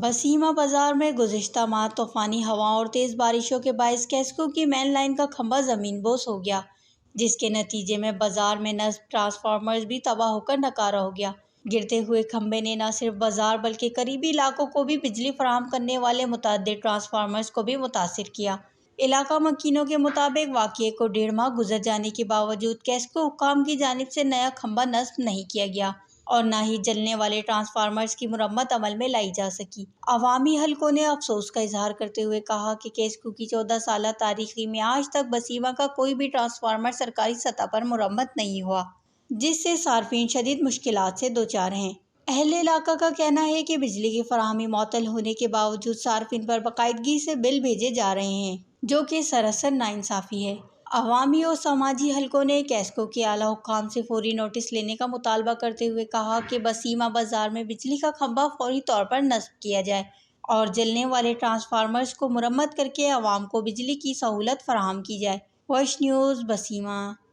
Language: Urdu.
بسیما بازار میں گزشتہ ماہ طوفانی ہواؤں اور تیز بارشوں کے باعث کیسکو کی مین لائن کا کھمبا زمین بوس ہو گیا، جس کے نتیجے میں بازار میں نصب ٹرانسفارمرز بھی تباہ ہو کر ناکارہ ہو گیا۔ گرتے ہوئے کھمبے نے نہ صرف بازار بلکہ قریبی علاقوں کو بھی بجلی فراہم کرنے والے متعدد ٹرانسفارمرز کو بھی متاثر کیا۔ علاقہ مکینوں کے مطابق واقعے کو 1.5 ماہ گزر جانے کے باوجود کیسکو حکام کی جانب سے نیا کھمبا نصب نہیں کیا گیا اور نہ ہی جلنے والے ٹرانسفارمرز کی مرمت عمل میں لائی جا سکی۔ عوامی حلقوں نے افسوس کا اظہار کرتے ہوئے کہا کہ کیسکو کی 14 سالہ تاریخی میں آج تک بسیما کا کوئی بھی ٹرانسفارمر سرکاری سطح پر مرمت نہیں ہوا، جس سے صارفین شدید مشکلات سے دوچار ہیں۔ اہل علاقہ کا کہنا ہے کہ بجلی کی فراہمی معطل ہونے کے باوجود صارفین پر باقاعدگی سے بل بھیجے جا رہے ہیں، جو کہ سراسر ناانصافی ہے۔ عوامی و سماجی حلقوں نے کیسکو کے اعلیٰ حکام سے فوری نوٹس لینے کا مطالبہ کرتے ہوئے کہا کہ بسیما بازار میں بجلی کا کھمبا فوری طور پر نصب کیا جائے اور جلنے والے ٹرانسفارمرز کو مرمت کرکے عوام کو بجلی کی سہولت فراہم کی جائے۔ وش نیوز، بسیما۔